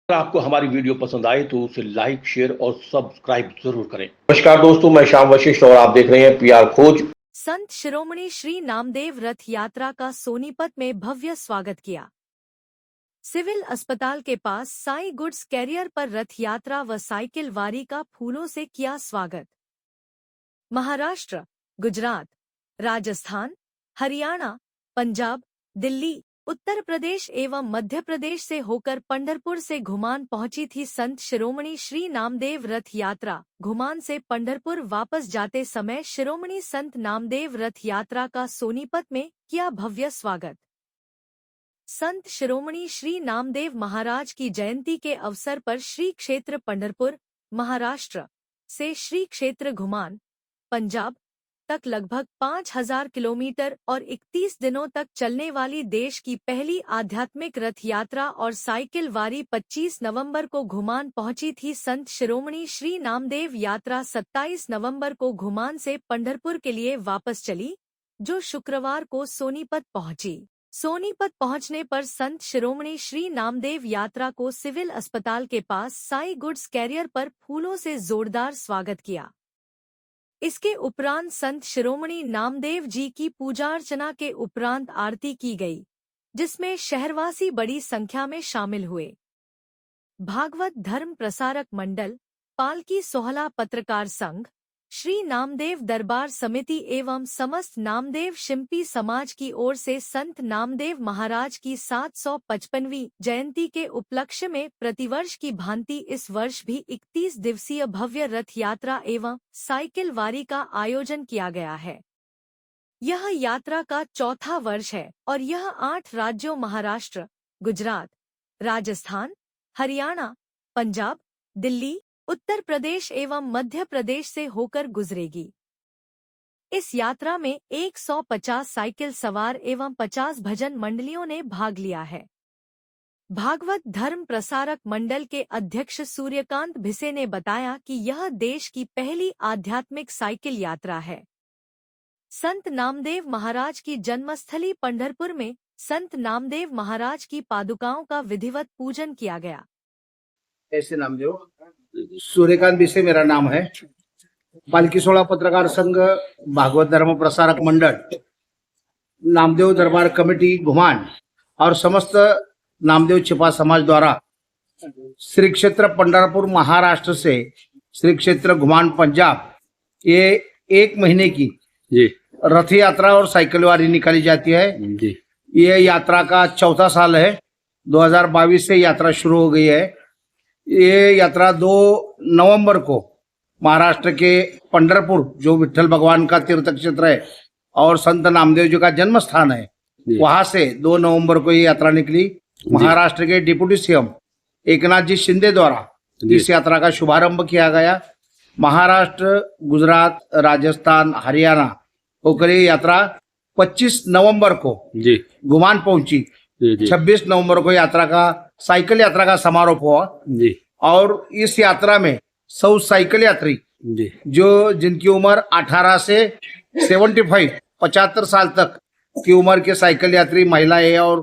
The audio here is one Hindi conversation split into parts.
अगर आपको हमारी वीडियो पसंद आए तो उसे लाइक, शेयर और सब्सक्राइब जरूर करें। नमस्कार दोस्तों, मैं श्याम वशिष्ठ और आप देख रहे हैं पीआर खोज। संत शिरोमणि श्री नामदेव रथ यात्रा का सोनीपत में भव्य स्वागत किया। सिविल अस्पताल के पास साई गुड्स कैरियर पर रथ यात्रा व साइकिल वारी का फूलों से किया स्वागत। महाराष्ट्र, गुजरात, राजस्थान, हरियाणा, पंजाब, दिल्ली, उत्तर प्रदेश एवं मध्य प्रदेश से होकर पंढरपुर से घुमान पहुंची थी संत शिरोमणि श्री नामदेव रथ यात्रा। घुमान से पंढरपुर वापस जाते समय शिरोमणि संत नामदेव रथ यात्रा का सोनीपत में किया भव्य स्वागत। संत शिरोमणि श्री नामदेव महाराज की जयंती के अवसर पर श्री क्षेत्र पंढरपुर, महाराष्ट्र से श्री क्षेत्र घुमान, पंजाब तक लगभग 5000 किलोमीटर और 31 दिनों तक चलने वाली देश की पहली आध्यात्मिक रथ यात्रा और साइकिल वारी 25 नवंबर को घुमान पहुंची थी। संत शिरोमणि श्री नामदेव यात्रा 27 नवंबर को घुमान से पंढरपुर के लिए वापस चली, जो शुक्रवार को सोनीपत पहुंची। सोनीपत पहुंचने पर संत शिरोमणि श्री नामदेव यात्रा को सिविल अस्पताल के पास साई गुड्स कैरियर पर फूलों से जोरदार स्वागत किया। इसके उपरांत संत शिरोमणि नामदेव जी की पूजा अर्चना के उपरांत आरती की गई, जिसमें शहरवासी बड़ी संख्या में शामिल हुए। भागवत धर्म प्रसारक मंडल, पालकी सोहला पत्रकार संघ, श्री नामदेव दरबार समिति एवं समस्त नामदेव शिंपी समाज की ओर से संत नामदेव महाराज की 755वीं जयंती के उपलक्ष्य में प्रतिवर्ष की भांति इस वर्ष भी 31 दिवसीय भव्य रथ यात्रा एवं साइकिल वारी का आयोजन किया गया है। यह यात्रा का चौथा वर्ष है और यह 8 राज्यों महाराष्ट्र, गुजरात, राजस्थान, हरियाणा, पंजाब, दिल्ली, उत्तर प्रदेश एवं मध्य प्रदेश से होकर गुजरेगी। इस यात्रा में 150 साइकिल सवार एवं 50 भजन मंडलियों ने भाग लिया है। भागवत धर्म प्रसारक मंडल के अध्यक्ष सूर्यकांत भिसे ने बताया कि यह देश की पहली आध्यात्मिक साइकिल यात्रा है। संत नामदेव महाराज की जन्मस्थली पंढरपुर में संत नामदेव महाराज की पादुकाओं का विधिवत पूजन किया गया। ऐसे नामदेव सूर्यकांत बिसे मेरा नाम है। पालकी सोहला पत्रकार संघ, भागवत धर्म प्रसारक मंडल, नामदेव दरबार कमेटी घुमान और समस्त नामदेव छिपा समाज द्वारा श्री क्षेत्र पंढरपुर महाराष्ट्र से श्री क्षेत्र घुमान पंजाब ये 1 महीने की रथ यात्रा और साइकिल वारी निकाली जाती है। ये यात्रा का चौथा साल है। 2022 से यात्रा शुरू हो गई है। ये यात्रा 2 नवंबर को महाराष्ट्र के पंढरपुर, जो विठ्ठल भगवान का तीर्थ क्षेत्र है और संत नामदेव जी का जन्म स्थान है, वहां से 2 नवंबर को ये यात्रा निकली। महाराष्ट्र के डिप्टी सीएम एकनाथ जी शिंदे द्वारा इस यात्रा का शुभारंभ किया गया। महाराष्ट्र, गुजरात, राजस्थान, हरियाणा होकर ये यात्रा 25 नवंबर को घुमान पहुंची। 26 नवंबर को यात्रा का साइकिल यात्रा का समारोह हुआ और इस यात्रा में 100 साइकिल यात्री जो जिनकी उम्र 18 से 75 साल तक की उम्र के साइकिल यात्री महिलाएं और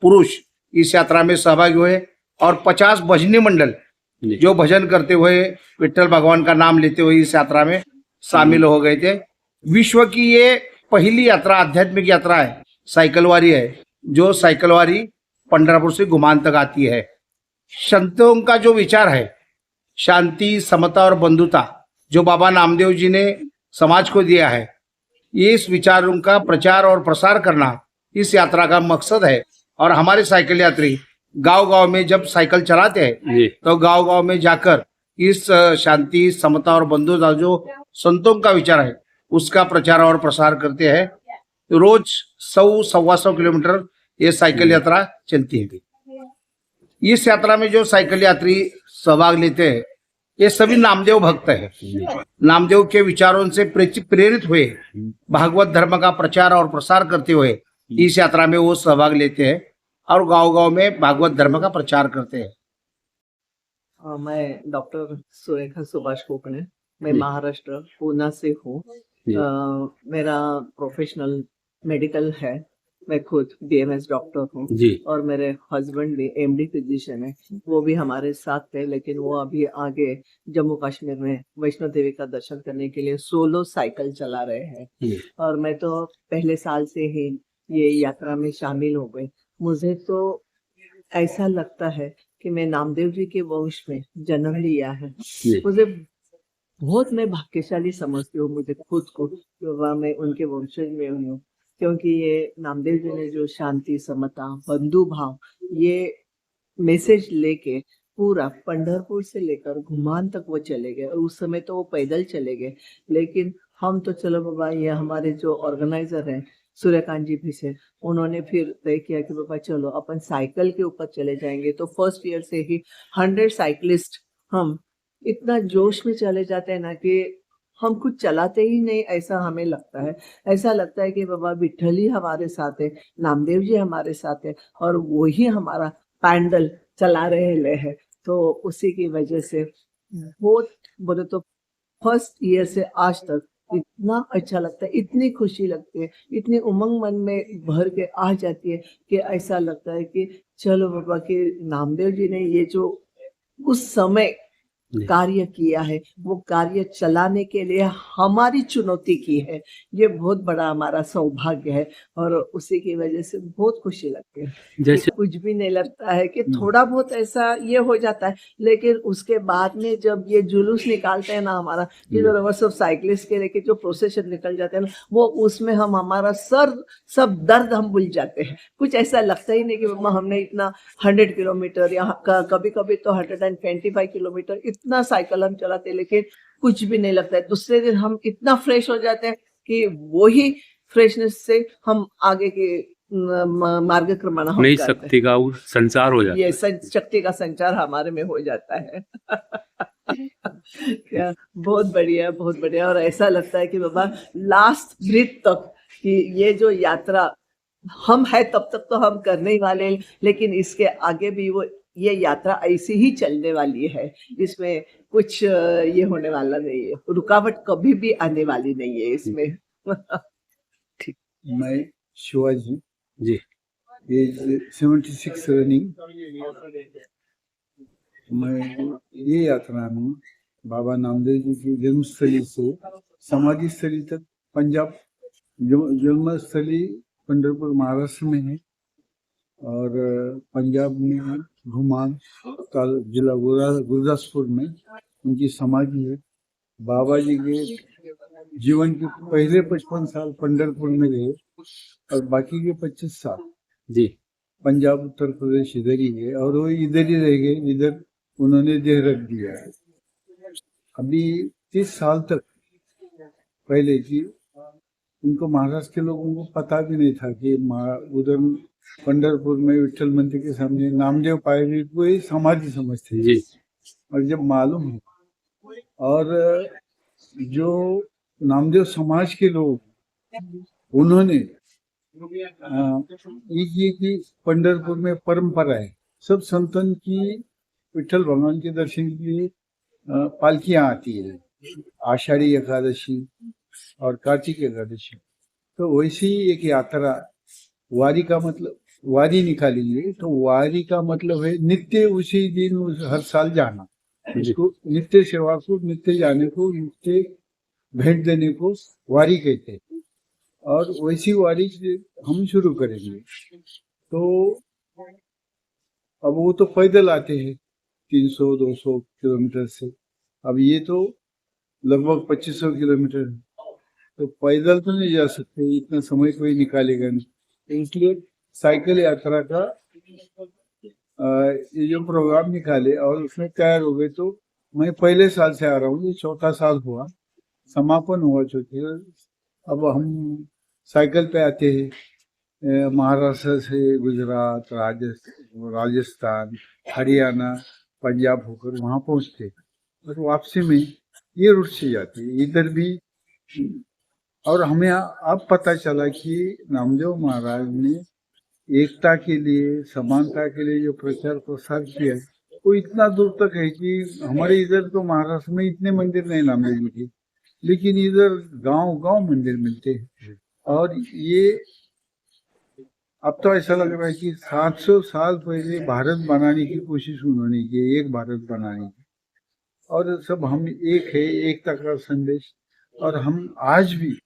पुरुष इस यात्रा में सहभागी हुए और 50 भजनी मंडल जो भजन करते हुए विठ्ठल भगवान का नाम लेते हुए इस यात्रा में शामिल हो गए थे। विश्व की ये पहली यात्रा, आध्यात्मिक यात्रा है, साइकिल वारी है, जो साइकिल वारी पंढरपुर से घुमान तक आती है। संतों का जो विचार है, शांति, समता और बंधुता, जो बाबा नामदेव जी ने समाज को दिया है, ये इस विचारों का प्रचार और प्रसार करना इस यात्रा का मकसद है। और हमारे साइकिल यात्री गांव-गांव में जब साइकिल चलाते हैं तो गांव-गांव में जाकर इस शांति, समता और बंधुता जो संतों का विचार है उसका प्रचार और प्रसार करते हैं। रोज 100-125 किलोमीटर ये साइकिल यात्रा चलती है। इस यात्रा में जो साइकिल यात्री सहभाग लेते हैं ये सभी नामदेव भक्त हैं। नामदेव के विचारों से प्रेरित हुए भागवत धर्म का प्रचार और प्रसार करते हुए इस यात्रा में वो सहभाग लेते हैं और गांव-गांव में भागवत धर्म का प्रचार करते हैं। मैं डॉक्टर सुरेखा सुभाष कोकणे, मैं महाराष्ट्र पूना से हूँ। मेरा प्रोफेशनल मेडिकल है मैं खुद BMS डॉक्टर हूँ जी और मेरे हस्बैंड भी MD फिजिशियन है। वो भी हमारे साथ थे, लेकिन वो अभी आगे जम्मू कश्मीर में वैष्णो देवी का दर्शन करने के लिए सोलो साइकिल चला रहे हैं। जी और मैं तो पहले साल से ही ये यात्रा में शामिल हो गई। मुझे तो ऐसा लगता है कि मैं नामदेव जी के वंश में जन्म लिया है। जी मुझे बहुत मैं भाग्यशाली समझती हूँ मुझे खुद को, कि वाह मैं उनके वंशज में हूँ, क्योंकि ये नामदेव जी ने जो शांति, समता, बंधु भाव, ये मैसेज लेके पूरा पंढरपुर से लेकर घुमान तक वो चले गए। और उस समय तो वो पैदल चले गए, लेकिन हम तो चलो बाबा, ये हमारे जो ऑर्गेनाइजर हैं सूर्यकांत जी भी से, उन्होंने फिर तय किया कि बाबा चलो अपन साइकिल के ऊपर चले जाएंगे। तो फर्स्ट ईयर से ही 100 साइकिलिस्ट हम इतना जोश में चले जाते हैं ना कि हम कुछ चलाते ही नहीं, ऐसा हमें लगता है। ऐसा लगता है कि बाबा विठल ही हमारे साथ है, नामदेव जी हमारे साथ है, और वो ही हमारा पैंडल चला रहे हैं। तो उसी की वजह से बहुत, बोले तो फर्स्ट ईयर से आज तक इतना अच्छा लगता है, इतनी खुशी लगती है, इतनी उमंग मन में भर के आ जाती है कि ऐसा लगता है कि चलो बाबा, कि नामदेव जी ने ये जो उस समय जी कार्य किया है, वो कार्य चलाने के लिए हमारी चुनौती की है। ये बहुत बड़ा हमारा सौभाग्य है, और उसी की वजह से बहुत खुशी लगती है कि जैसे कुछ भी नहीं लगता है, कि थोड़ा बहुत ऐसा ये हो जाता है, लेकिन उसके बाद में जब ये जुलूस निकालते हैं ना हमारा, ये जो वो सब साइकिलिस्ट के लेके जो प्रोसेशन निकल जाते हैं ना, वो उसमें हम हमारा सब दर्द हम भूल जाते हैं। कुछ ऐसा लगता ही नहीं कि मम्मा हमने इतना 100 किलोमीटर या कभी कभी तो 125 किलोमीटर इतना साइकिल हम चलाते हैं, लेकिन कुछ भी नहीं लगता है। दूसरे दिन हम इतना फ्रेश हो जाते हैं कि वही फ्रेशनेस से हम आगे के मार्गक्रमण हम नई करते हैं। शक्ति का वो संचार हो जाता ये है। शक्ति का संचार हमारे में हो जाता है। क्या बहुत बढ़िया। और ऐसा लगता है कि बाबा लास्ट ब्रीथ तक, कि ये जो यात्रा हम है तब तक तो हम करने ही वाले हैं, लेकिन इसके आगे भी वो ये यात्रा ऐसी ही चलने वाली है। इसमें कुछ ये होने वाला नहीं है, रुकावट कभी भी आने वाली नहीं है इसमें। मैं शिवाजी, जी एज 76 रनिंग। मैं ये यात्रा में बाबा नामदेव जी की जन्मस्थली से समाधि स्थली तक, पंजाब जन्मस्थली पंढरपुर महाराष्ट्र में है, और पंजाब में घुमान जिला गुरदासपुर में उनकी समाधि है। बाबा जी के जीवन के पहले 55 साल पंढरपुर में रहे, और बाकी के 25 साल जी पंजाब, उत्तर प्रदेश इधर ही है, और वो इधर ही रह गए, इधर उन्होंने देह रख दिया है। अभी 30 साल तक पहले की उनको महाराष्ट्र के लोगों को पता भी नहीं था कि उधर पंढरपुर में विठल मंदिर के सामने नामदेव पायरी को ही समाधि समझते हैं। जी और जब मालूम है, और जो नामदेव समाज के लोग, उन्होंने ये की पंढरपुर में परंपरा है, सब संतन की विठल भगवान के दर्शन के लिए पालकियां आती है, आषाढ़ी एकादशी और कार्तिक एकादशी। तो वैसे ही एक यात्रा, वारी का मतलब, वारी निकालेंगे तो वारी का मतलब है नित्य उसी दिन हर साल जाना, इसको नित्य सेवा को, नित्य जाने को, नित्य भेंट देने को वारी कहते हैं। और वैसी वारी हम शुरू करेंगे। तो अब वो तो पैदल आते हैं 300-200 किलोमीटर से, अब ये तो लगभग 2500 किलोमीटर है, तो पैदल तो नहीं जा सकते, इतना समय कोई निकालेगा नहीं। तो इसलिए साइकिल यात्रा का ये जो प्रोग्राम निकाले और उसमें तैयार हो गए, तो मैं पहले साल से आ रहा हूँ, ये चौथा साल हुआ, समापन हुआ चुके। अब हम साइकिल पे आते हैं, महाराष्ट्र से गुजरात, राजस्थान, हरियाणा, पंजाब होकर वहाँ पहुँचते, और वापसी में ये रूट से जाते हैं इधर भी। और हमें अब पता चला कि नामदेव महाराज ने एकता के लिए, समानता के लिए जो प्रचार प्रसार किया है, वो इतना दूर तक है कि हमारे इधर तो महाराष्ट्र में इतने मंदिर नहीं नामदेव जी के, लेकिन इधर गांव गांव मंदिर मिलते हैं। और ये अब तो ऐसा लग रहा है कि 700 साल पहले भारत बनाने की कोशिश उन्होंने की, एक भारत बनाने की, और सब हम एक है, एकता का संदेश। और हम आज भी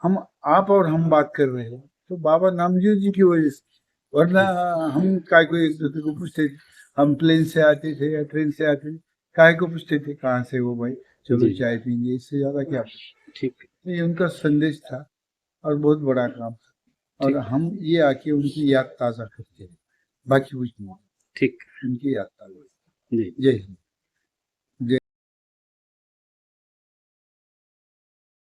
हम आप और हम बात कर रहे हैं तो बाबा नामदेव जी की वजह से, वरना हम काय को एक दूसरे को पूछते थे, हम प्लेन से आते थे या ट्रेन से आते थे, काय को पूछते थे कहाँ से हो भाई, चलो जी। चाय पीएंगे, इससे ज्यादा क्या। ठीक ये उनका संदेश था और बहुत बड़ा काम था, और हम ये आके उनकी याद ताजा करते हैं, बाकी कुछ नहीं, ठीक उनकी याद ताजा। जी। जय हिंद।